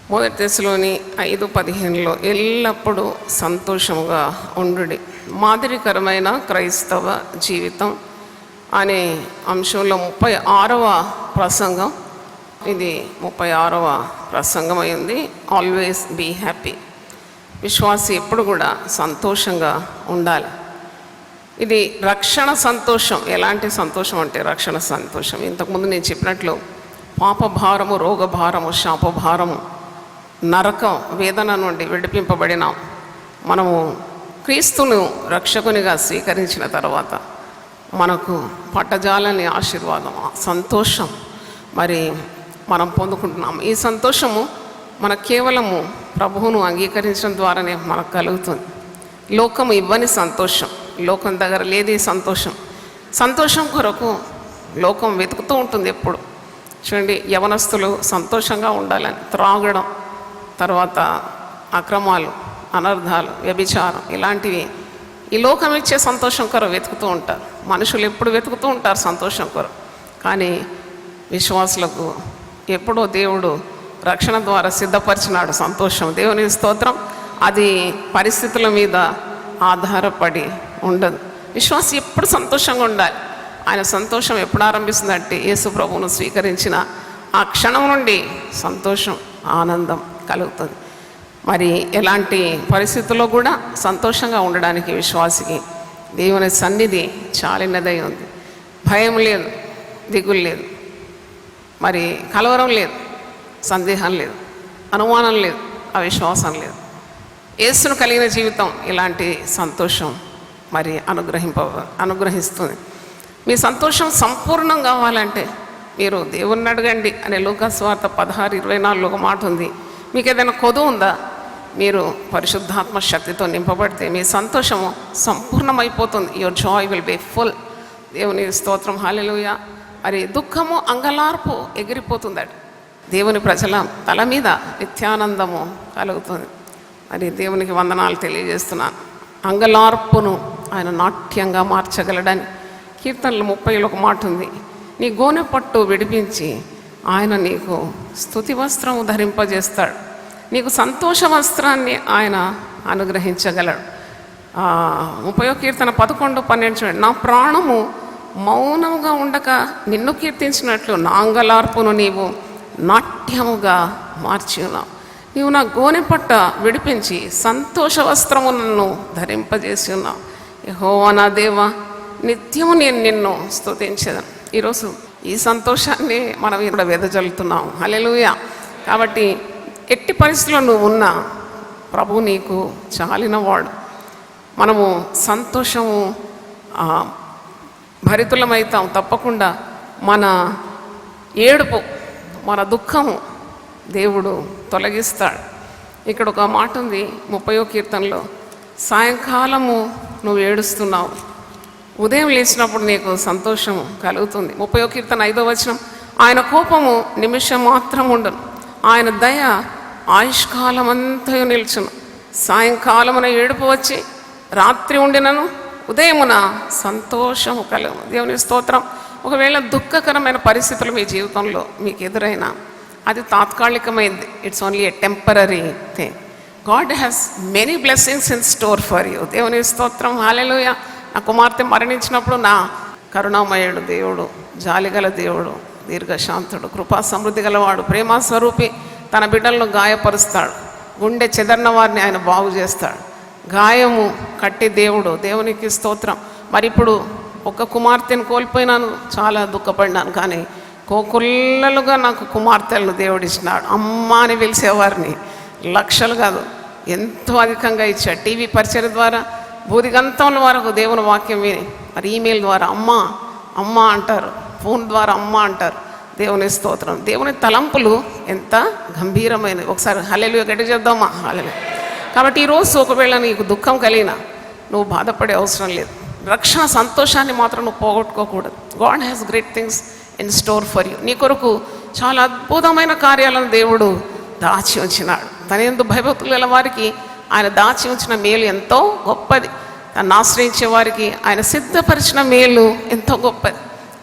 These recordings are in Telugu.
మొదటి దశలోని 5:15 ఎల్లప్పుడూ సంతోషముగా ఉండుడి, మాదిరికరమైన క్రైస్తవ జీవితం అనే అంశంలో 36వ ప్రసంగం. ఇది 36వ ప్రసంగం అయింది. Always be happy. విశ్వాసి ఎప్పుడు కూడా సంతోషంగా ఉండాలి. ఇది రక్షణ సంతోషం. ఎలాంటి సంతోషం అంటే రక్షణ సంతోషం. ఇంతకుముందు నేను చెప్పినట్లు పాపభారము, రోగభారము, శాపభారము, నరకం, వేదన నుండి విడిపింపబడినాం. మనము క్రీస్తును రక్షకునిగా స్వీకరించిన తర్వాత మనకు పట్టజాలని ఆశీర్వాదం, సంతోషం మరి మనం పొందుకుంటున్నాం. ఈ సంతోషము మనకు కేవలము ప్రభువును అంగీకరించడం ద్వారానే మనకు కలుగుతుంది. లోకము ఇవ్వని సంతోషం, లోకం దగ్గర లేదు ఈ సంతోషం. సంతోషం కొరకు లోకం వెతుకుతూ ఉంటుంది ఎప్పుడు. చూడండి, యవనస్తులు సంతోషంగా ఉండాలని త్రాగడం, తర్వాత అక్రమాలు, అనర్థాలు, వ్యభిచారం ఇలాంటివి ఈ లోకం ఇచ్చే సంతోషం కొరకు వెతుకుతూ ఉంటారు. మనుషులు ఎప్పుడు వెతుకుతూ ఉంటారు సంతోషం కొరకు. కానీ విశ్వాసులకు ఎప్పుడో దేవుడు రక్షణ ద్వారా సిద్ధపరిచినాడు సంతోషం. దేవుని స్తోత్రం. అది పరిస్థితుల మీద ఆధారపడి ఉండదు. విశ్వాసి ఎప్పుడు సంతోషంగా ఉండాలి. ఆయన సంతోషం ఎప్పుడు ఆరంభిస్తుందంటే యేసు ప్రభువును స్వీకరించిన ఆ క్షణం నుండి సంతోషం, ఆనందం కలుగుతుంది. మరి ఎలాంటి పరిస్థితుల్లో కూడా సంతోషంగా ఉండడానికి విశ్వాసికి దేవుని సన్నిధి చాలినదై ఉంది. భయం లేదు, దిగులు లేదు, మరి కలవరం లేదు, సందేహం లేదు, అనుమానం లేదు, అవిశ్వాసం లేదు. యేసును కలిగిన జీవితం ఇలాంటి సంతోషం మరి అనుగ్రహిస్తుంది. మీ సంతోషం సంపూర్ణం కావాలంటే మీరు దేవుణ్ణి అడగండి అనే లూకాసు వార్త 16:24 ఒక మాట ఉంది. మీకు ఏదైనా కొదువు ఉందా? మీరు పరిశుద్ధాత్మ శక్తితో నింపబడితే మీ సంతోషము సంపూర్ణమైపోతుంది. Your joy will be full. దేవుని స్తోత్రం, హల్లెలూయా. మరి దుఃఖము, అంగలార్పు ఎగిరిపోతుందట. దేవుని ప్రజల తల మీద నిత్యానందము కలుగుతుంది. మరి దేవునికి వందనాలు తెలియజేస్తున్నాను. అంగలార్పును ఆయన నాట్యంగా మార్చగలడని కీర్తనలు 30 ఒక మాట ఉంది. నీ గోనె పట్టు విడిపించి ఆయన నీకు స్తుతి వస్త్రం ధరింపజేస్తాడు. నీకు సంతోష వస్త్రాన్ని ఆయన అనుగ్రహించగలడు. 30వ కీర్తన 11:12 చూడండి. నా ప్రాణము మౌనముగా ఉండక నిన్ను కీర్తించినట్లు నా అంగలార్పును నీవు నాట్యముగా మార్చి ఉన్నావు. నీవు నా గోనె పట్ట విడిపించి సంతోష వస్త్రము నన్ను ధరింపజేసి ఉన్నావు. యెహోవా నా దేవా, నిత్యము నేను నిన్ను స్తుతించేదను. ఈరోజు ఈ సంతోషాన్ని మనం ఇక్కడ వెదజల్లుతున్నాం. హల్లెలూయా. కాబట్టి ఎట్టి పరిస్థితుల్లో నువ్వు ఉన్నా ప్రభు నీకు చాలినవాడు. మనము సంతోషము భరితులమవుతాం. తప్పకుండా మన ఏడుపు, మన దుఃఖము దేవుడు తొలగిస్తాడు. ఇక్కడ ఒక మాట ఉంది 30వ కీర్తనలో, సాయంకాలము నువ్వు ఏడుస్తున్నావు, ఉదయం లేచినప్పుడు నీకు సంతోషము కలుగుతుంది. 30వ కీర్తన 5వ వచనం, ఆయన కోపము నిమిషం మాత్రం ఉండను, ఆయన దయ ఆయుష్కాలం అంతా నిల్చును. సాయంకాలమున ఏడుపు వచ్చి రాత్రి ఉండినను ఉదయమున సంతోషము కలుగును. దేవుని స్తోత్రం. ఒకవేళ దుఃఖకరమైన పరిస్థితులు మీ జీవితంలో మీకు ఎదురైనా అది తాత్కాలికమైంది. It's only a temporary thing. God has many blessings in store for you. దేవుని స్తోత్రం, హల్లెలూయా. నా కుమార్తె మరణించినప్పుడు నా కరుణామయుడు దేవుడు, జాలిగల దేవుడు, దీర్ఘశాంతుడు, కృపా సమృద్ధి గలవాడు, ప్రేమ స్వరూపి తన బిడ్డలను గాయపరుస్తాడు. గుండె చెదరిన వారిని ఆయన బాగు చేస్తాడు. గాయము కట్టి దేవుడు. దేవునికి స్తోత్రం. మరి ఇప్పుడు ఒక కుమార్తెను కోల్పోయినాను, చాలా దుఃఖపడినాను. కానీ కోకుల్లలుగా నాకు కుమార్తెలను దేవుడు ఇచ్చినాడు. అమ్మ అని పిలిచేవారిని లక్షలు కాదు, ఎంతో అధికంగా ఇచ్చాడు. టీవీ పరిచయం ద్వారా భూదిగంతంలో వరకు దేవుని వాక్యం విని, మరి ఈమెయిల్ ద్వారా అమ్మ అమ్మ అంటారు, ఫోన్ ద్వారా అమ్మ అంటారు. దేవుని స్తోత్రం. దేవుని తలంపులు ఎంత గంభీరమైనవి. ఒకసారి హల్లెలూయా గట్టి చేద్దామా? హల్లెలూయా. కాబట్టి ఈరోజు ఒకవేళ నీకు దుఃఖం కలిగినా నువ్వు బాధపడే అవసరం లేదు. రక్షణ సంతోషాన్ని మాత్రం నువ్వు పోగొట్టుకోకూడదు. God has great things in store for you. నీ కొరకు చాలా అద్భుతమైన కార్యాలను దేవుడు దాచి ఉంచినాడు. తన యందు భయభక్తులు గల వారికి ఆయన దాచి ఉంచిన మేలు ఎంతో గొప్పది. తను ఆశ్రయించే వారికి ఆయన సిద్ధపరిచిన మేలు ఎంతో గొప్పది.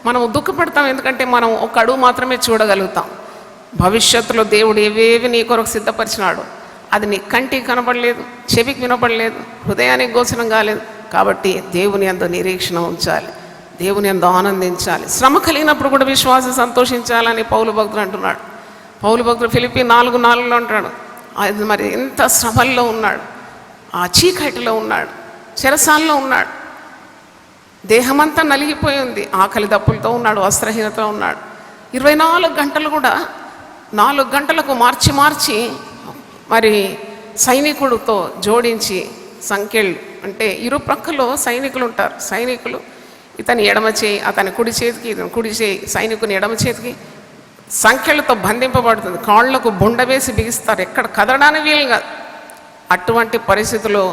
మనం దుఃఖపడతాం, ఎందుకంటే మనం ఒక అడుగు మాత్రమే చూడగలుగుతాం. భవిష్యత్తులో దేవుడు ఏవేవి నీ కొరకు సిద్ధపరిచినాడు అది నీ కంటికి కనబడలేదు, చెవికి వినపడలేదు, హృదయానికి గోచరం కాలేదు. కాబట్టి దేవుని యందు నిరీక్షణ ఉంచాలి, దేవుని యందు ఆనందించాలి. శ్రమ కలిగినప్పుడు కూడా విశ్వాసం సంతోషించాలని పౌలు భక్తుడు అంటున్నాడు. పౌలు భక్తుడు ఫిలిప్పీ 4:4 అంటాడు, అది మరి ఎంత శ్రమల్లో ఉన్నాడు, ఆ చీకటిలో ఉన్నాడు, చెరసాల్లో ఉన్నాడు, దేహమంతా నలిగిపోయి ఉంది, ఆకలి దప్పులతో ఉన్నాడు, వస్త్రహీనతో ఉన్నాడు. 24 గంటలు కూడా 4 గంటలకు మార్చి మరి సైనికుడితో జోడించి సంఖ్యలు అంటే ఇరు ప్రక్కలో సైనికులు ఉంటారు. సైనికులు ఇతని ఎడమ చేయి అతని కుడి చేతికి, ఇతని కుడి చేయి సైనికుని ఎడమ చేతికి సంఖ్యలతో బంధింపబడుతుంది. కాళ్లకు బుండ వేసి బిగిస్తారు, ఎక్కడ కదలడానికి వీలు కాదు. అటువంటి పరిస్థితుల్లో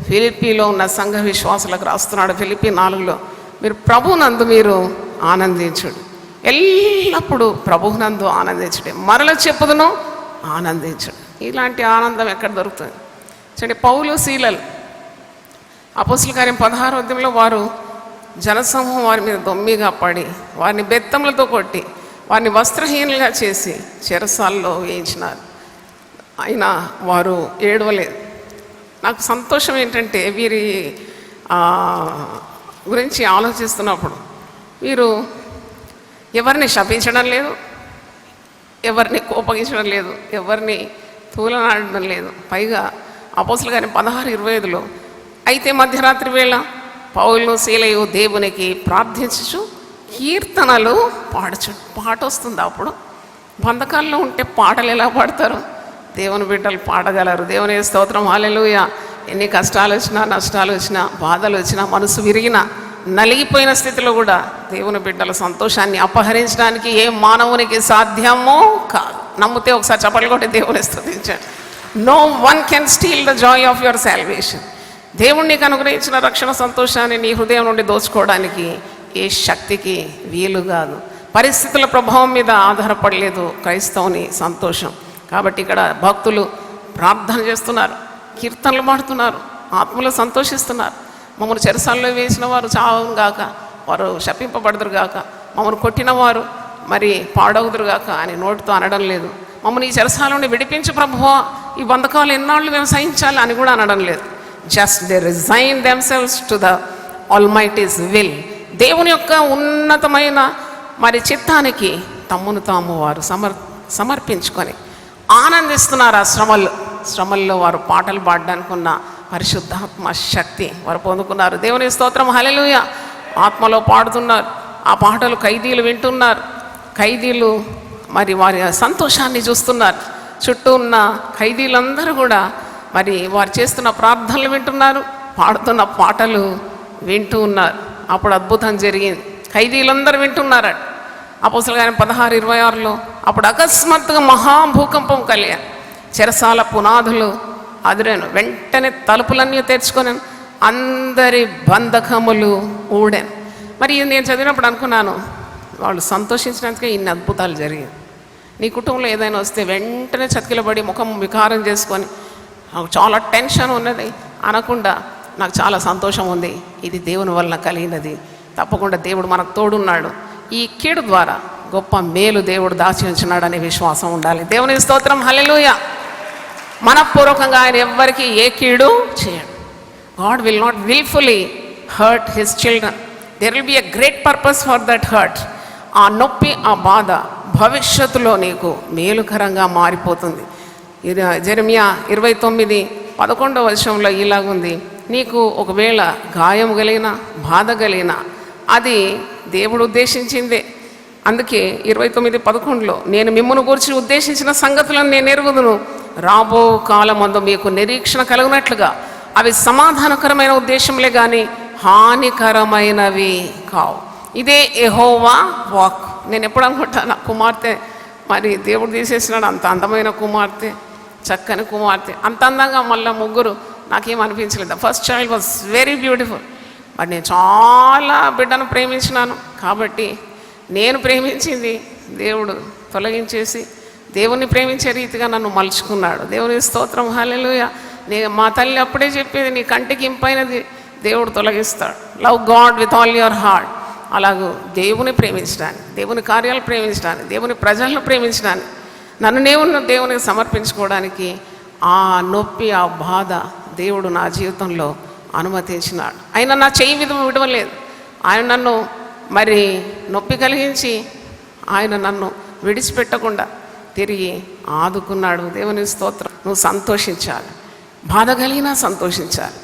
ఫిలిప్పీలో ఉన్న సంఘ విశ్వాసులకు రాస్తున్నాడు. ఫిలిప్పీ 4లో మీరు ప్రభునందు మీరు ఆనందించుడు, ఎల్లప్పుడూ ప్రభునందు ఆనందించుడే, మరల చెప్పుదును ఆనందించుడు. ఇలాంటి ఆనందం ఎక్కడ దొరుకుతుంది? చూడండి, పౌలు శీలలు అపోస్తల కార్యం 16వ అధ్యాయంలో వారు జనసమూహం వారి మీద దొమ్మిగా పడి వారిని బెత్తములతో కొట్టి వారిని వస్త్రహీనులుగా చేసి చెరసాల్లో వేయించినారు. అయినా వారు ఏడవలేదు. నాకు సంతోషం ఏంటంటే వీరి గురించి ఆలోచిస్తున్నప్పుడు వీరు ఎవరిని శపించడం లేదు, ఎవరిని కోపగించడం లేదు, ఎవరిని తూలనాడడం లేదు. పైగా అపోస్తల కార్యం 16:25లో అయితే మధ్యరాత్రి వేళ పౌలు శీలయు దేవునికి ప్రార్థించుచు కీర్తనలు పాడుచు. పాట వస్తుంది. అప్పుడు బంధకాల్లో ఉంటే పాటలు ఎలా పాడతారు? దేవుని బిడ్డలు పాడగలరు. దేవుని స్తోత్రం, హల్లెలూయా. ఎన్ని కష్టాలు వచ్చినా, నష్టాలు వచ్చినా, బాధలు వచ్చినా, మనసు విరిగినా, నలిగిపోయిన స్థితిలో కూడా దేవుని బిడ్డల సంతోషాన్ని అపహరించడానికి ఏ మానవునికి సాధ్యమో కాదు. నమ్మితే ఒకసారి చప్పట్లు కొట్టి దేవుని స్తుతించండి. No one can steal the joy of your salvation. దేవుడు నీకు అనుగ్రహించిన రక్షణ సంతోషాన్ని నీ హృదయం నుండి దోచుకోవడానికి ఏ శక్తికి వీలు కాదు. పరిస్థితుల ప్రభావం మీద ఆధారపడలేదు క్రైస్తవుని సంతోషం. కాబట్టి ఇక్కడ భక్తులు ప్రార్థన చేస్తున్నారు, కీర్తనలు పాడుతున్నారు, ఆత్మలో సంతోషిస్తున్నారు. మమ్మల్ని చెరసాల్లో వేసిన వారు చావును గాక, వారు శపింపబడదురు గాక, మమ్మల్ని కొట్టిన వారు మరి పాడవుదురు గాక అని నోటితో అనడం లేదు. మమ్మల్ని ఈ చెరసాల నుండి విడిపించు ప్రభువా, ఈ బంధకాలు ఎన్నాళ్ళు మేము సహించాలి అని కూడా అనడం లేదు. Just they resign themselves to the Almighty's will. దేవుని యొక్క ఉన్నతమైన మరి చిత్తానికి తమ్మును తాము వారు సమర్పించుకొని ఆనందిస్తున్నారు. ఆ శ్రమల్లో వారు పాటలు పాడడానికి ఉన్న పరిశుద్ధాత్మ శక్తి వారు పొందుకున్నారు. దేవుని స్తోత్రం, హల్లెలూయా. ఆత్మలో పాడుతున్నారు. ఆ పాటలు ఖైదీలు వింటున్నారు. ఖైదీలు మరి వారి సంతోషాన్ని చూస్తున్నారు. చుట్టూ ఉన్న ఖైదీలందరూ కూడా మరి వారు చేస్తున్న ప్రార్థనలు వింటున్నారు, పాడుతున్న పాటలు వింటూ ఉన్నారు. అప్పుడు అద్భుతం జరిగింది. ఖైదీలందరూ వింటున్నారట. అపోస్తల కార్యం 16:26లో అప్పుడు అకస్మాత్తుగా మహాభూకంపం కలిగాను, చెరసాల పునాదులు అదిరాను, వెంటనే తలుపులన్నీ తెరుచుకొని అందరి బంధకములు ఊడాను. మరి ఇది నేను చదివినప్పుడు అనుకున్నాను, వాళ్ళు సంతోషించినందుకే ఇన్ని అద్భుతాలు జరిగాయి. నీ కుటుంబంలో ఏదైనా వస్తే వెంటనే చతికిలబడి ముఖం వికారం చేసుకొని నాకు చాలా టెన్షన్ ఉన్నది అనకుండా నాకు చాలా సంతోషం ఉంది, ఇది దేవుని వలన కలిగినది, తప్పకుండా దేవుడు మనకు తోడున్నాడు, ఈ కీడు ద్వారా గొప్ప మేలు దేవుడు దాచి ఉంచున్నాడు అనే విశ్వాసం ఉండాలి. దేవుని స్తోత్రం, హల్లెలూయా. మనపూర్వకంగా ఆయన ఎవ్వరికి ఏ కీడు చేయడు. God will not wilfully hurt his children. There will be a great purpose for that hurt. ఆ నొప్పి, ఆ బాధ భవిష్యత్తులో నీకు మేలుకరంగా మారిపోతుంది. జెరెమియా 29:11 ఇలాగుంది, నీకు ఒకవేళ గాయం కలిగిన, బాధ కలిగిన అది దేవుడు ఉద్దేశించిందే. అందుకే 29:11 నేను మిమ్మును గురించి ఉద్దేశించిన సంగతులను నేను ఎరుగుదును, రాబో కాలమందు మీకు నిరీక్షణ కలుగునట్లుగా అవి సమాధానకరమైన ఉద్దేశంలే కానీ హానికరమైనవి కావు. ఇదే యెహోవా వాక్. నేను ఎప్పుడు అనుకుంటా, నా కుమార్తె మరి దేవుడు తీసేసినాడు, అంత అందమైన కుమార్తె, చక్కని కుమార్తె, అంత అందంగా మళ్ళీ ముగ్గురు, నాకేమనిపించలేదు. First child was very beautiful. But నేను చాలా బిడ్డను ప్రేమించినాను కాబట్టి నేను ప్రేమించింది దేవుడు తొలగించేసి దేవుని ప్రేమించే రీతిగా నన్ను మలుచుకున్నాడు. దేవుని స్తోత్రం, హల్లెలూయా. మా తల్లి అప్పుడే చెప్పేది, నీ కంటికి ఇంపైనది దేవుడు తొలగిస్తాడు. Love God with all your heart. అలాగూ దేవుని ప్రేమించడానికి, దేవుని కార్యాలు ప్రేమించడానికి, దేవుని ప్రజలను ప్రేమించడానికి నన్ను నేను దేవునికి సమర్పించుకోవడానికి ఆ నొప్పి, ఆ బాధ దేవుడు నా జీవితంలో అనుమతించినాడు. ఆయన నా చెయ్యి విడవలేదు. ఆయన నన్ను మరి నొప్పి కలిగించి ఆయన నన్ను విడిచిపెట్టకుండా తిరిగి ఆదుకున్నాడు. దేవుని స్తోత్రం. నువ్వు సంతోషించాలి. బాధ కలిగినా సంతోషించాలి,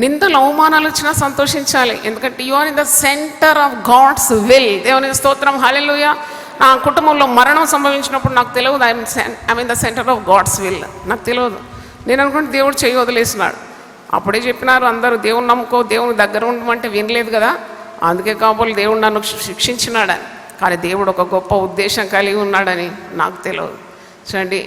నిందలు అవమానాలు వచ్చినా సంతోషించాలి. ఎందుకంటే you are in the centre of God's will. దేవుని స్తోత్రం. హల్లెలూయా. నా కుటుంబంలో మరణం సంభవించినప్పుడు నాకు తెలియదు I mean the centre of God's will. నాకు తెలియదు. నేను అనుకుంటే దేవుడు చెయ్యి వదిలేసినాడు. అప్పుడే చెప్పినారు అందరూ, దేవుని నమ్ముకో, దేవుని దగ్గర ఉండమంటే వినలేదు కదా, అందుకే కాబోలు దేవుడు నన్ను శిక్షించినాడని. కానీ దేవుడు ఒక గొప్ప ఉద్దేశం కలిగి ఉన్నాడని నాకు తెలియదు. చూడండి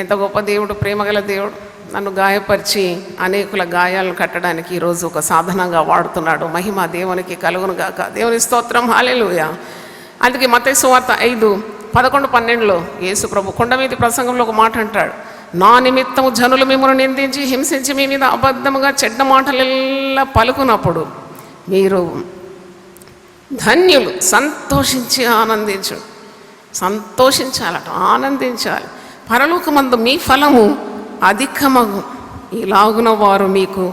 ఎంత గొప్ప దేవుడు, ప్రేమగల దేవుడు. నన్ను గాయపరిచి అనేకుల గాయాలను కట్టడానికి ఈరోజు ఒక సాధనంగా వాడుతున్నాడు. మహిమ దేవునికి కలుగును గాక. దేవుని స్తోత్రం. హల్లెలూయా. అందుకే మత్తయి సువార్త 5:11-12 యేసు ప్రభు కొండ మీద ప్రసంగంలో ఒక మాట అంటాడు, నా నిమిత్తము జనులు మిమ్మల్ని నిందించి హింసించి మీ మీద అబద్ధముగా చెడ్డ మాటలెల్లా పలుకున్నప్పుడు మీరు ధన్యులు, సంతోషించి ఆనందించు. సంతోషించాలట, ఆనందించాలి. పరలోకమందు మీ ఫలము అధికమగు. ఇలాగున వారు మీకు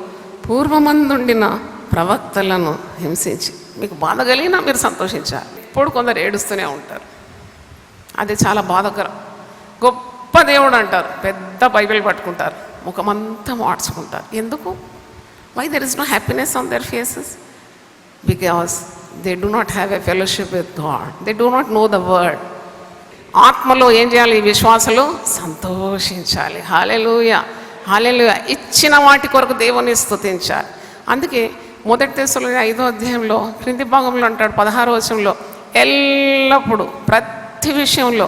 పూర్వమందుండిన ప్రవక్తలను హింసించి. మీకు బాధ కలిగినా మీరు సంతోషించాలి. ఇప్పుడు కొందరు ఏడుస్తూనే ఉంటారు, అది చాలా బాధకరం. గొప్ప దేవుడు అంటారు, పెద్ద బైబిల్ పట్టుకుంటారు, ముఖమంతా మార్చుకుంటారు. ఎందుకు? Why there is no happiness on their faces? Because they do not have a fellowship with God. They do not know the word. ఆత్మలో ఏం చేయాలి? విశ్వాసలో సంతోషించాలి. హల్లెలూయా, హల్లెలూయా. ఇచ్చిన వాటి కొరకు దేవుని స్తుతించాలి. అందుకే మొదటి తెస్సలోనికైన 5వ అధ్యాయంలో క్రింది భాగంలో అంటాడు 16వ వచనంలో, ఎల్లప్పుడూ ప్రతి విషయంలో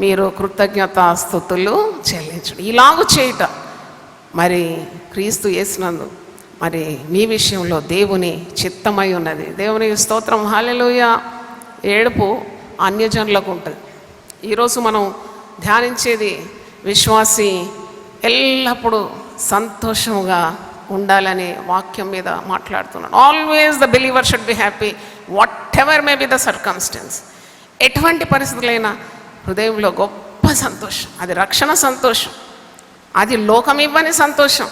మీరు కృతజ్ఞతాస్తుతులు చెల్లించండి. ఇలాగూ చేయుట మరి క్రీస్తు యేసునందు మరి మీ విషయంలో దేవుని చిత్తమై ఉన్నది. దేవుని స్తోత్రం. హల్లెలూయా. ఏడుపు అన్యజనులకు ఉంటుంది. ఈరోజు మనం ధ్యానించేది విశ్వాసి ఎల్లప్పుడూ సంతోషముగా ఉండాలనే వాక్యం మీద మాట్లాడుతున్నాడు. Always the believer should be happy what ever may be the circumstance. ఎటువంటి పరిస్థితులైనా హృదయంలో గొప్ప సంతోషం. అది రక్షణ సంతోషం, అది లోకం ఇవ్వని సంతోషం,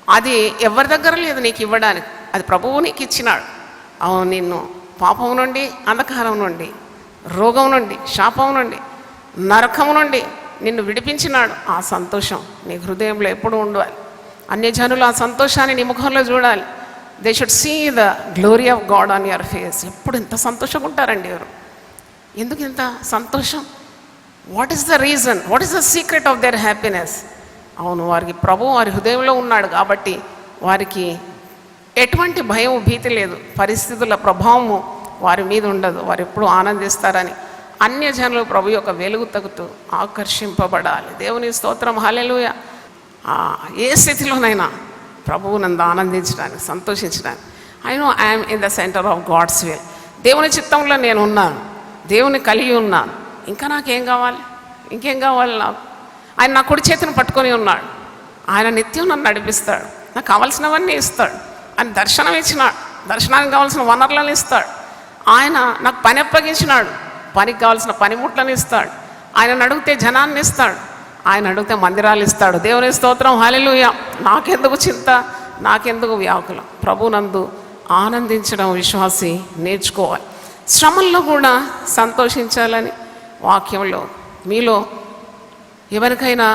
అది ఎవరి దగ్గర లేదు నీకు ఇవ్వడానికి. అది ప్రభువు నీకు ఇచ్చినాడు. అవును, నిన్ను పాపం నుండి, అంధకారం నుండి, రోగం నుండి, శాపం నుండి, నరకం నుండి నిన్ను విడిపించినాడు. ఆ సంతోషం నీ హృదయంలో ఎప్పుడు ఉండాలి. అన్యజనులు ఆ సంతోషాన్ని నీ ముఖంలో చూడాలి. They should see the glory of God on your face. ఎప్పుడు ఇంత సంతోషంగా ఉంటారండి ఎవరు? ఎందుకు ఇంత సంతోషం? What is the reason? What is the secret of their happiness? అవును, వారికి ప్రభు వారి హృదయంలో ఉన్నాడు కాబట్టి వారికి ఎటువంటి భయం, భీతి లేదు. పరిస్థితుల ప్రభావము వారి మీద ఉండదు. వారు ఎప్పుడు ఆనందిస్తారని అన్యజనులు ప్రభు యొక్క వెలుగు తగుతూ ఆకర్షింపబడాలి. దేవుని స్తోత్రం. హల్లెలూయా. ఏ స్థితిలోనైనా ప్రభువు నందు ఆనందించడానికి, సంతోషించడానికి. I know I'm in the centre of God's will. దేవుని చిత్తంలో నేను ఉన్నాను, దేవుని కలిగి ఉన్నాను. ఇంకా నాకేం కావాలి? ఇంకేం కావాలి నాకు? ఆయన నా కుడి చేతిని పట్టుకొని ఉన్నాడు. ఆయన నిత్యం నన్ను నడిపిస్తాడు. నాకు కావాల్సినవన్నీ ఇస్తాడు. ఆయన దర్శనం ఇచ్చినాడు, దర్శనానికి కావాల్సిన వనరులను ఇస్తాడు. ఆయన నాకు పని అప్పగించినాడు, పనికి కావాల్సిన పనిముట్లను ఇస్తాడు. ఆయన అడిగితే జనాన్ని ఇస్తాడు, ఆయన అడిగితే మందిరాలు ఇస్తాడు. దేవుని స్తోత్రం. హల్లెలూయా. నాకెందుకు చింత, నాకెందుకు వ్యాకులం? ప్రభునందు ఆనందించడం విశ్వాసి నేర్చుకోవాలి. శ్రమల్లో కూడా సంతోషించాలని వాక్యంలో. మీలో ఎవరికైనా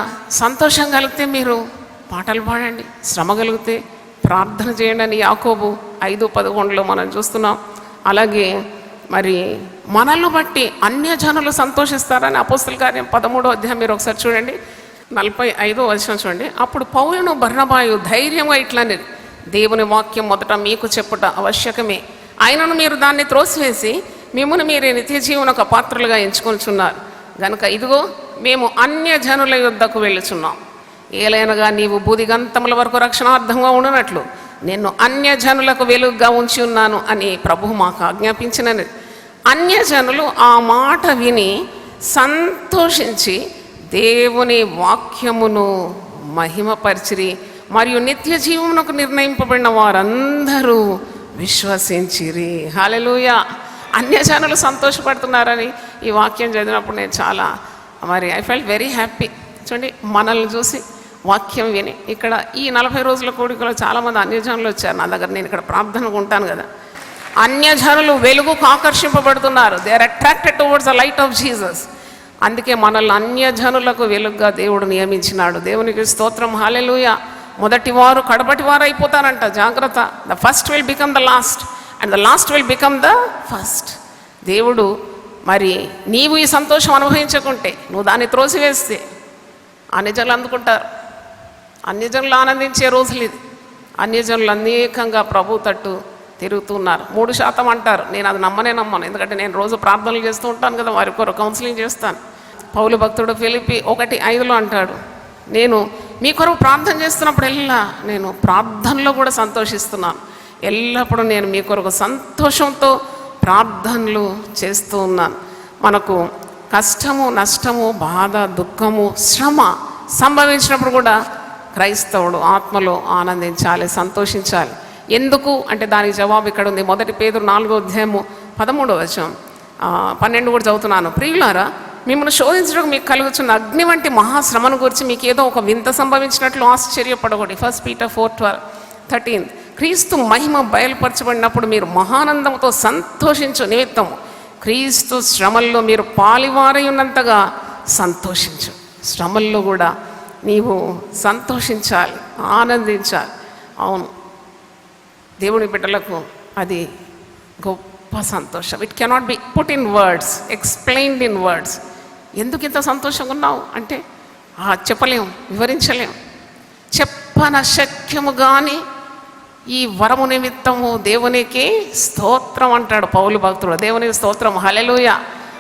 సంతోషం కలిగితే మీరు పాటలు పాడండి, శ్రమ కలిగితే ప్రార్థన చేయండి అని యాకోబు 5:11 మనం చూస్తున్నాం. అలాగే మరి మనల్ని బట్టి అన్యజనులు సంతోషిస్తారని అపోస్తలుల కార్యం 13వ అధ్యాయం మీరు ఒకసారి చూడండి, 45వ వచనం చూడండి. అప్పుడు పౌలును బర్నబాయు ధైర్యంగా ఇట్లనేది, దేవుని వాక్యం మొదట మీకు చెప్పుట ఆవశ్యకమే, ఆయనను మీరు దాన్ని త్రోసివేసి మిమ్మును మీరే నిత్య జీవనకు పాత్రలుగా ఎంచుకొనిచున్నారు గనుక ఇదిగో మేము అన్యజనుల యుద్ధకు వెళ్ళుచున్నాం. ఏలైనగా నీవు బూదిగంతముల వరకు రక్షణార్థంగా ఉండనట్లు నిన్ను అన్యజనులకు వెలుగుగా ఉంచి ఉన్నాను అని ప్రభువు మాకు ఆజ్ఞాపించినది. అన్యజనులు ఆ మాట విని సంతోషించి దేవుని వాక్యమును మహిమపరిచిరి, మరియు నిత్య జీవమునకు నిర్ణయింపబడిన వారందరూ విశ్వసించిరి. హల్లెలూయా. అన్యజనులు సంతోషపడుతున్నారని ఈ వాక్యం చదివినప్పుడు నేను చాలా మరి ఐ ఫెల్ట్ వెరీ హ్యాపీ. చూడండి, మనల్ని చూసి వాక్యం విని ఇక్కడ ఈ 40 రోజుల కూడికలో చాలామంది అన్యజనులు వచ్చారు నా దగ్గర. నేను ఇక్కడ ప్రార్థనకు ఉంటాను కదా. అన్యజనులు వెలుగుకు ఆకర్షింపబడుతున్నారు. They are attracted towards the light of Jesus. అందుకే మనల్ని అన్యజనులకు వెలుగుగా దేవుడు నియమించినాడు. దేవునికి స్తోత్రం, హల్లెలూయా. మొదటి వారు కడపటి వారు అయిపోతారంట, జాగ్రత్త. The first will become the last and the last will become the first. దేవుడు మరి నీవు ఈ సంతోషం అనుభవించకుంటే, నువ్వు దాన్ని త్రోసివేస్తే అన్యజనులు అందుకుంటారు. అన్యజనులు ఆనందించే రోజులు ఇది. అన్యజనులు అనేకంగా ప్రభు తట్టు తిరుగుతున్నారు. 3% అంటారు. నేను అది నమ్మను. ఎందుకంటే నేను రోజు ప్రార్థనలు చేస్తూ ఉంటాను కదా, వారి కొరకు కౌన్సిలింగ్ చేస్తాను. పౌలు భక్తుడు ఫిలిప్పి 1:5 అంటాడు, నేను మీ కొరకు ప్రార్థన చేస్తున్నప్పుడల్లా నేను ప్రార్థనలో కూడా సంతోషిస్తున్నాను. ఎల్లప్పుడూ నేను మీ కొరకు సంతోషంతో ప్రార్థనలు చేస్తూ ఉన్నాను. మనకు కష్టము, నష్టము, బాధ, దుఃఖము, శ్రమ సంభవించినప్పుడు కూడా క్రైస్తవుడు ఆత్మలో ఆనందించాలి, సంతోషించాలి. ఎందుకు అంటే దానికి జవాబు ఇక్కడ ఉంది. 1 పేతురు 4:13 12 కూడా చదువుతున్నాను. ప్రియులారా, మిమ్మల్ని శోధించడం మీకు కలుగుతున్న అగ్ని వంటి మహాశ్రమను గురించి మీకు ఏదో ఒక వింత సంభవించినట్లు ఆశ్చర్యపడకూడదు. 1 Peter 4:13 క్రీస్తు మహిమ బయలుపరచబడినప్పుడు మీరు మహానందంతో సంతోషించు నిమిత్తము క్రీస్తు శ్రమల్లో మీరు పాలివారై ఉన్నంతగా సంతోషించు. శ్రమల్లో కూడా నీవు సంతోషించాలి, ఆనందించాలి. అవును, దేవుని బిడ్డలకు అది గొప్ప సంతోషం. It cannot be put in words, explained in words. ఎందుకు ఇంత సంతోషంగా ఉన్నావు అంటే చెప్పలేం, వివరించలేం. చెప్పనశక్యము కానీ ఈ వరము నిమిత్తము దేవునికి స్తోత్రం అంటాడు పౌలు భక్తుడు. దేవునికి స్తోత్రం, హల్లెలూయా.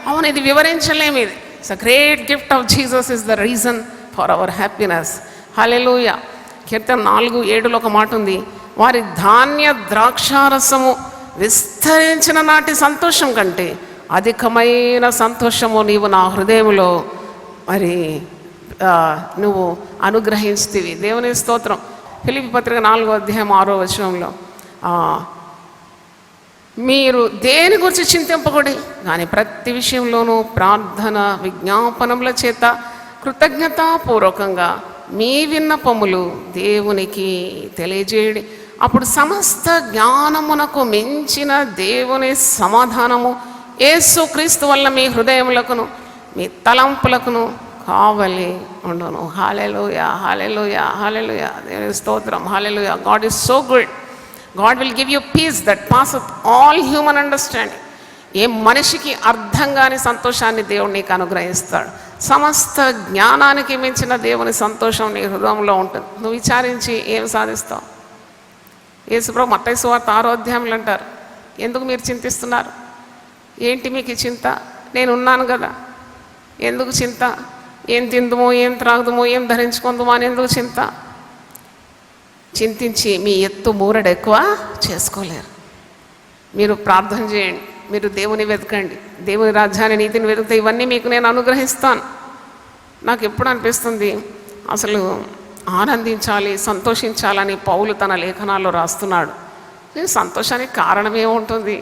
అవును, ఇది వివరించలేము. ఇది it's a great gift of Jesus is the reason for our happiness. హల్లెలూయా. కీర్తన 4:7 ఒక మాట ఉంది, వారి ధాన్య ద్రాక్షారసము విస్తరించిన నాటి సంతోషం కంటే అధికమైన సంతోషము నీవు నా హృదయంలో మరి నువ్వు అనుగ్రహించితివి. దేవుని స్తోత్రం. ఫిలిప్పీ పత్రిక 4:6 మీరు దేని గురించి చింతింపకూడి కానీ ప్రతి విషయంలోనూ ప్రార్థన విజ్ఞాపనముల చేత కృతజ్ఞతాపూర్వకంగా మీ విన్నపములు దేవునికి తెలియజేయడి. అప్పుడు సమస్త జ్ఞానమునకు మించిన దేవుని సమాధానము యేసుక్రీస్తు వల్ల మీ హృదయములకును మీ తలంపులకును కావలి ఉండును. హల్లెలూయా, హల్లెలూయా, హల్లెలూయా. దేవుని స్తోత్రం, హల్లెలూయా. God is so good. God will give you peace that passeth all human understanding. ఏ మనిషికి అర్థం కాని సంతోషాన్ని దేవుడు నీకు అనుగ్రహిస్తాడు. సమస్త జ్ఞానానికి మించిన దేవుని సంతోషం నీ హృదయంలో ఉంటుంది. నువ్వు విచారించి ఏం సాధిస్తావు? యేసుప్రభు మత్తయి సువార్త 6 అంటారు, ఎందుకు మీరు చింతిస్తున్నారు? ఏంటి మీకు ఈ చింత? నేను ఉన్నాను కదా, ఎందుకు చింత? ఏం తిందుమో, ఏం త్రాగుదుమో, ఏం ధరించుకుందుమో అని ఎందుకు చింత? చింతించి మీ ఎత్తు మూరడు ఎక్కువ చేసుకోలేరు. మీరు ప్రార్థన చేయండి, మీరు దేవుని వెతకండి, దేవుని రాజ్యాన్ని నీతిని వెతికితే ఇవన్నీ మీకు నేను అనుగ్రహిస్తాను. నాకు ఎప్పుడు అనిపిస్తుంది అసలు ఆనందించాలి, సంతోషించాలని పౌలు తన లేఖనాల్లో రాస్తున్నాడు. సంతోషానికి కారణం ఏముంటుంది?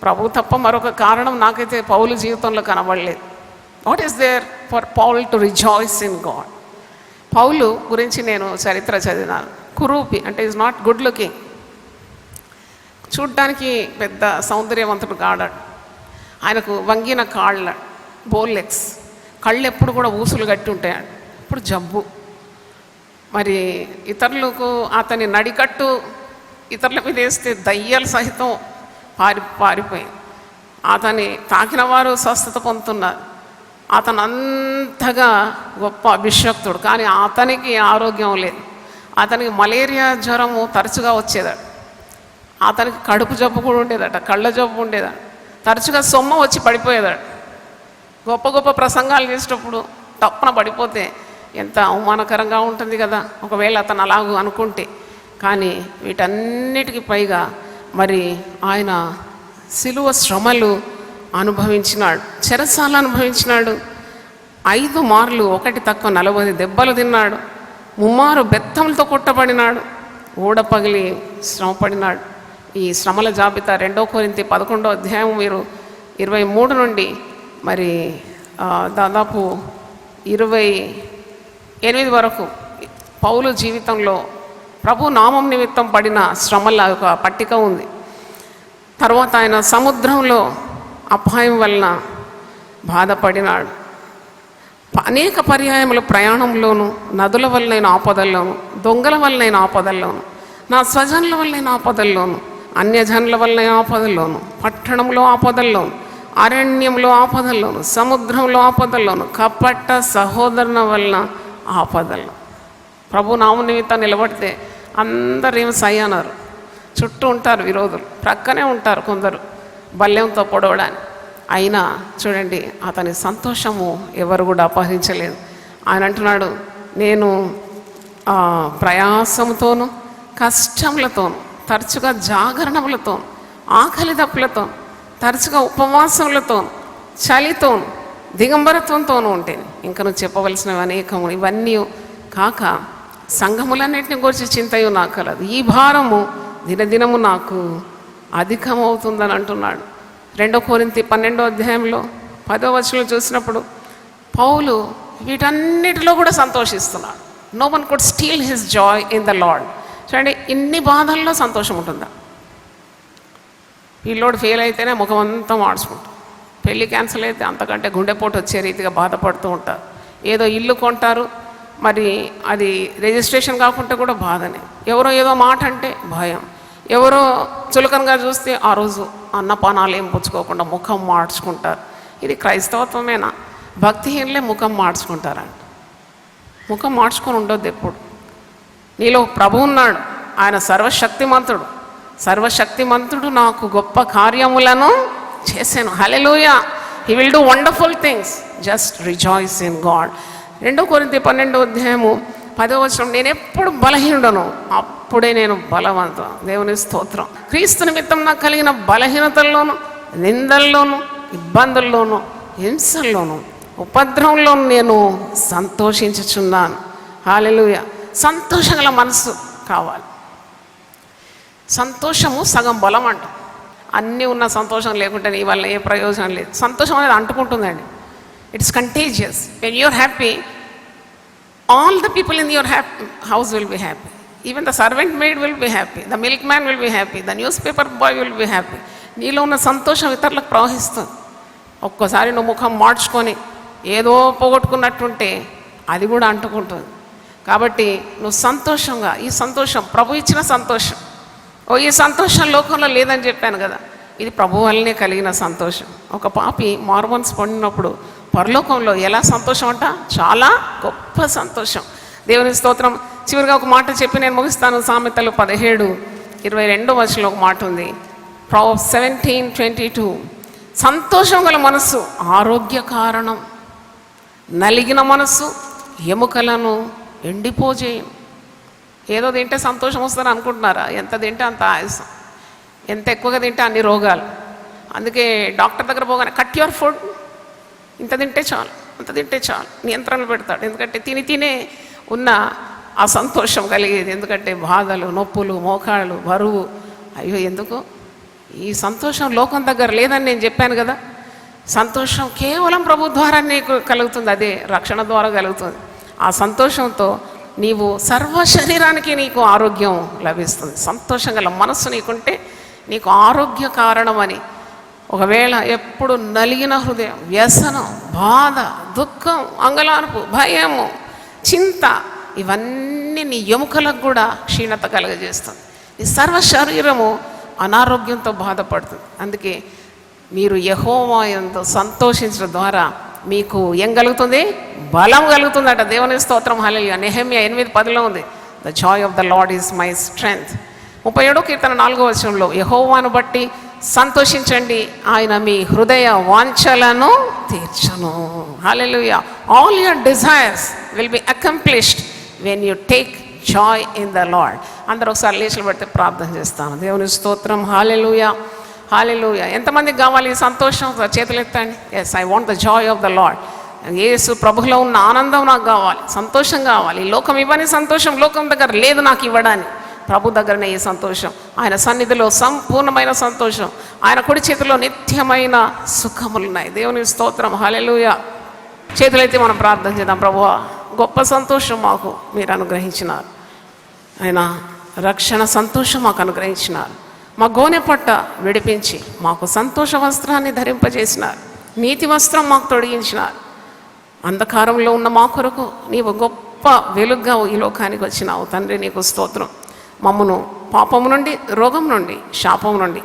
ప్రభు తప్ప మరొక కారణం నాకైతే పౌలు జీవితంలో కనబడలేదు. What is there for Paul to rejoice in God? పౌలు గురించి నేను చరిత్ర చదివినాను. కురూపి అంటే ఈజ్ నాట్ గుడ్ లుకింగ్, చూడ్డానికి పెద్ద సౌందర్యవంతుడు కాడాడు. ఆయనకు వంగిన కాళ్ళ, బోల్ లెగ్స్, కళ్ళు ఎప్పుడు కూడా ఊసులు కట్టి ఉంటాయి. ఇప్పుడు జబ్బు. మరి ఇతరులకు అతని నడికట్టు ఇతరుల మీద వేస్తే దయ్యాలు సహితం పారిపోయి అతని తాకిన వారు స్వస్థత పొందుతున్నారు. అతను అంతగా గొప్ప అభిషక్తుడు, కానీ అతనికి ఆరోగ్యం లేదు. అతనికి మలేరియా జ్వరము తరచుగా వచ్చేదట. అతనికి కడుపు జబ్బు కూడా ఉండేదట, కళ్ళ జబ్బు ఉండేదట, తరచుగా సొమ్మ వచ్చి పడిపోయేదట. గొప్ప గొప్ప ప్రసంగాలు చేసేటప్పుడు తప్పున పడిపోతే ఎంత అవమానకరంగా ఉంటుంది కదా, ఒకవేళ అతను అలాగూ అనుకుంటే. కానీ వీటన్నిటికీ పైగా మరి ఆయన సిలువ శ్రమలు అనుభవించినాడు, చెరసాల అనుభవించినాడు. 5 మార్లు 1 తక్కువ 40 దెబ్బలు తిన్నాడు. 3 మారు బెత్తములతో కొట్టబడినాడు. ఊడపగిలి శ్రమపడినాడు. ఈ శ్రమల జాబితా 2 కొరింథీ 11 మీరు 23 నుండి మరి దాదాపు 28 వరకు పౌలు జీవితంలో ప్రభు నామం నిమిత్తం పడిన శ్రమల ఒక పట్టిక ఉంది. తర్వాత ఆయన సముద్రంలో అపాయం వలన బాధపడినాడు. అనేక పర్యాయములు ప్రయాణంలోను, నదుల వల్లైన ఆపదల్లోను, దొంగల వల్లైన ఆపదల్లోను, నా స్వజనుల వల్లైన ఆపదల్లోను, అన్యజనుల వల్లైన ఆపదల్లోను, పట్టణంలో ఆపదల్లోను, అరణ్యంలో ఆపదల్లోను, సముద్రంలో ఆపదల్లోను, కపట సహోదరుల వలన ఆపదల్లో. ప్రభు నామ నిమిత్తం నిలబడితే అందరూ ఏమి సై అన్నారు. చుట్టూ ఉంటారు విరోధులు, ప్రక్కనే ఉంటారు కొందరు బల్యంతో పొడవడానికి. అయినా చూడండి, అతని సంతోషము ఎవరు కూడా అపహరించలేదు. ఆయన అంటున్నాడు, నేను ప్రయాసంతోనూ కష్టములతోనూ, తరచుగా జాగరణములతోనూ, ఆకలి దప్పులతో, తరచుగా ఉపవాసములతో, చలితోను, దిగంబరత్వంతోనూ ఉంటాను. ఇంకా నువ్వు చెప్పవలసినవి అనేకము. ఇవన్నీ కాక సంఘములన్నింటిని గురించి చింతయు నాకు కలదు. ఈ భారము దినదినము నాకు అధికమవుతుందని అంటున్నాడు. 2 కొరింథీ 12వ అధ్యాయంలో 10వ వచనంలో చూసినప్పుడు పౌలు వీటన్నిటిలో కూడా సంతోషిస్తున్నాడు. No one could steal his joy in the Lord. చూడండి, ఇన్ని బాధల్లో సంతోషం ఉంటుందా? పిల్లోడు ఫెయిల్ అయితేనే ముఖం అంతా మార్చుకుంటారు. పెళ్ళి క్యాన్సిల్ అయితే అంతకంటే గుండెపోటు వచ్చే రీతిగా బాధపడుతూ ఉంటారు. ఏదో ఇల్లు కొంటారు, మరి అది రిజిస్ట్రేషన్ కాకుంటే కూడా బాధనే. ఎవరో ఏదో మాట అంటే భయం. ఎవరో చులకనగా చూస్తే ఆ రోజు అన్నపానాలు ఏం పుచ్చుకోకుండా ముఖం మార్చుకుంటారు. ఇది క్రైస్తవత్వమేనా? భక్తిహీనులే ముఖం మార్చుకుంటారంట. ముఖం మార్చుకొని ఉండొద్దు ఎప్పుడు. నీలో ప్రభు ఉన్నాడు, ఆయన సర్వశక్తిమంతుడు. సర్వశక్తిమంతుడు నాకు గొప్ప కార్యములను చేశాను. హల్లెలూయా. He will do wonderful things. Just rejoice in God. 2 కొరింథీ 12వ అధ్యాయము 10వ వచనం, నేను ఎప్పుడు బలహీనుడను అప్పుడే నేను బలవంతం. దేవుని స్తోత్రం. క్రీస్తు నిమిత్తం నాకు కలిగిన బలహీనతల్లోనూ, నిందల్లోనూ, ఇబ్బందుల్లోనూ, హింసల్లోనూ, ఉపద్రవంలోనూ నేను సంతోషించుచున్నాను. హల్లెలూయా. సంతోషగల మనసు కావాలి. సంతోషము సగం బలం అంట. అన్నీ ఉన్న సంతోషం లేకుంటే నీ వల్ల ఏ ప్రయోజనం లేదు. సంతోషం అనేది అంటుకుంటుందండి. It's contagious. When you're happy, all the people in your house will be happy. Even the servant maid will be happy. The milkman will be happy. The newspaper boy will be happy. నీలో ఉన్న సంతోషం ఇతరులకు ప్రవహిస్తుంది. ఒక్కోసారి నువ్వు ముఖం మార్చుకొని ఏదో పోగొట్టుకున్నట్టుంటే అది కూడా అంటుకుంటుంది. కాబట్టి నువ్వు సంతోషంగా, ఈ సంతోషం ప్రభు ఇచ్చిన సంతోషం. ఈ సంతోషం లోకంలో లేదని చెప్పాను కదా, ఇది ప్రభు వల్లనే కలిగిన సంతోషం. ఒక పాపి మారుమనసు పొందినప్పుడు పరలోకంలో ఎలా సంతోషం అంట, చాలా గొప్ప సంతోషం. దేవుని స్తోత్రం. చివరిగా ఒక మాట చెప్పి నేను ముగిస్తాను. సామెతలు 17:22 వచనంలో ఒక మాట ఉంది. Proverbs 17:22. సంతోషం గల మనస్సు ఆరోగ్య కారణం, నలిగిన మనస్సు ఎముకలను ఎండిపోజేయం. ఏదో తింటే సంతోషం వస్తుందని అనుకుంటున్నారా? ఎంత తింటే అంత ఆయాసం, ఎంత ఎక్కువగా తింటే అన్ని రోగాలు. అందుకే డాక్టర్ దగ్గర పోగానే కట్ యువర్ ఫుడ్, ఇంత తింటే చాలు, అంత తింటే చాలు, నియంత్రణలు పెడతాడు. ఎందుకంటే తినే ఉన్న ఆ సంతోషం కలిగేది. ఎందుకంటే బాధలు, నొప్పులు, మోకాళ్ళు, బరువు. అయ్యో ఎందుకు? ఈ సంతోషం లోకం దగ్గర లేదని నేను చెప్పాను కదా. సంతోషం కేవలం ప్రభు ద్వారా నీకు కలుగుతుంది. అదే రక్షణ ద్వారా కలుగుతుంది. ఆ సంతోషంతో నీవు సర్వ శరీరానికి నీకు ఆరోగ్యం లభిస్తుంది. సంతోషం గల మనస్సు నీకుంటే నీకు ఆరోగ్య కారణమని. ఒకవేళ ఎప్పుడు నలిగిన హృదయం, వ్యసనం, బాధ, దుఃఖం, అంగలార్పు, భయము, చింత, ఇవన్నీ నీ ఎముకలకు కూడా క్షీణత కలుగజేస్తుంది. నీ సర్వ శరీరము అనారోగ్యంతో బాధపడుతుంది. అందుకే మీరు యెహోవా యందు సంతోషించడం ద్వారా మీకు ఏం కలుగుతుంది? బలం కలుగుతుందట. దేవుని స్తోత్రం. హల్లెలూయా. నెహెమ్యా 8:10 ఉంది. The joy of the Lord is my strength. 37వ కీర్తన 4వ వచనంలో యెహోవాను బట్టి సంతోషించండి, ఆయన మీ హృదయ వాంఛలను తీర్చును. హల్లెలూయా. All your desires will be accomplished when you take joy in the Lord. అందరూ ఒకసారి లేచులు పెడితే ప్రార్థన చేస్తాను. దేవుని స్తోత్రం. హల్లెలూయా. హల్లెలూయా. ఎంతమందికి కావాలి ఈ సంతోషం? చేతులు ఎత్తండి. Yes, I want the joy of the Lord. యేసు ప్రభులో ఉన్న ఆనందం నాకు కావాలి, సంతోషం కావాలి. ఈ లోకం ఇవ్వని సంతోషం లోకం దగ్గర లేదు నాకు ఇవ్వడానికి. ప్రభు దగ్గరనే ఈ సంతోషం. ఆయన సన్నిధిలో సంపూర్ణమైన సంతోషం. ఆయన కుడి చేతిలో నిత్యమైన సుఖములున్నాయి. దేవుని స్తోత్రం. హల్లెలూయా. చేతులైతే మనం ప్రార్థన చేద్దాం. ప్రభువా, గొప్ప సంతోషం మాకు మీరు అనుగ్రహించినారు. అయినా రక్షణ సంతోషం మాకు అనుగ్రహించినారు. మా గోనె పట్ట విడిపించి మాకు సంతోష వస్త్రాన్ని ధరింపజేసినారు. నీతి వస్త్రం మాకు తొడిగించినారు. అంధకారంలో ఉన్న మా కొరకు నీవు గొప్ప వెలుగుగా ఈ లోకానికి వచ్చినావు తండ్రి. నీకు స్తోత్రం. మమ్మను పాపము నుండి, రోగం నుండి, శాపం నుండి,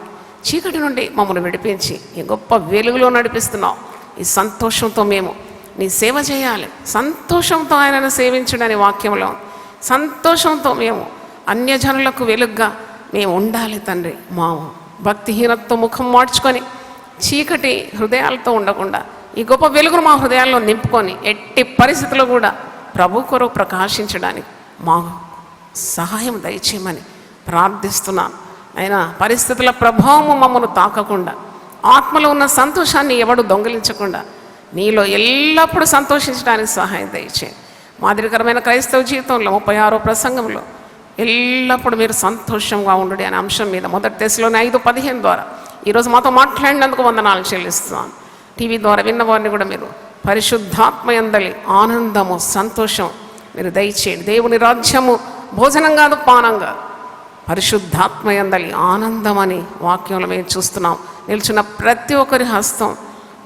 చీకటి నుండి మమ్మల్ని విడిపించి ఈ గొప్ప వెలుగులో నడిపిస్తున్నావు. ఈ సంతోషంతో మేము నీ సేవ చేయాలి. సంతోషంతో ఆయనను సేవించడని వాక్యంలో, సంతోషంతో మేము అన్యజనులకు వెలుగ్గా మేము ఉండాలి తండ్రి. మా భక్తిహీనతతో ముఖం మార్చుకొని చీకటి హృదయాలతో ఉండకుండా ఈ గొప్ప వెలుగును మా హృదయాల్లో నింపుకొని ఎట్టి పరిస్థితుల్లో కూడా ప్రభు కొరకు ప్రకాశించడానికి మా సహాయం దయచేయమని ప్రార్థిస్తున్నాను. అయినా పరిస్థితుల ప్రభావము మమ్మల్ని తాకకుండా, ఆత్మలో ఉన్న సంతోషాన్ని ఎవడు దొంగిలించకుండా నీలో ఎల్లప్పుడూ సంతోషించడానికి సహాయం దయచేయండి. మాదిరికరమైన క్రైస్తవ జీవితంలో 36వ ప్రసంగంలో ఎల్లప్పుడూ మీరు సంతోషంగా ఉండు అనే అంశం మీద 1 దశలోని 5:15 ద్వారా ఈరోజు మాతో మాట్లాడినందుకు వందనాలు చెల్లిస్తున్నాను. టీవీ ద్వారా విన్నవారిని కూడా మీరు పరిశుద్ధాత్మ యందలి ఆనందము, సంతోషం మీరు దయచేయండి. దేవుని రాజ్యము భోజనం కాదు, పానం కాదు, పరిశుద్ధాత్మ యందలి ఆనందం అని వాక్యంలో మేము చూస్తున్నాం. నిల్చున్న ప్రతి ఒక్కరి హస్తం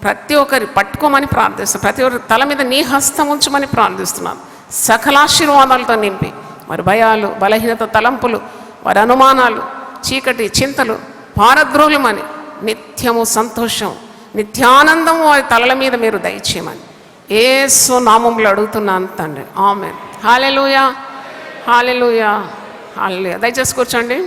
ప్రతి ఒక్కరి పట్టుకోమని ప్రార్థిస్తున్నాం. ప్రతి ఒక్కరి తల మీద నీ హస్తం ఉంచమని ప్రార్థిస్తున్నాను. సకల ఆశీర్వాదాలతో నింపి వారి భయాలు, బలహీనత, తలంపులు, వారి అనుమానాలు, చీకటి చింతలు పారద్రోలుమని నిత్యము సంతోషం, నిత్యానందం వారి తలల మీద మీరు దయచేయమని యేసు నామములో అడుగుతున్నాను తండ్రి. ఆమేన్. హల్లెలూయా, హల్లెలూయా, హల్లెలూయా. దయచేసి కూర్చోండి.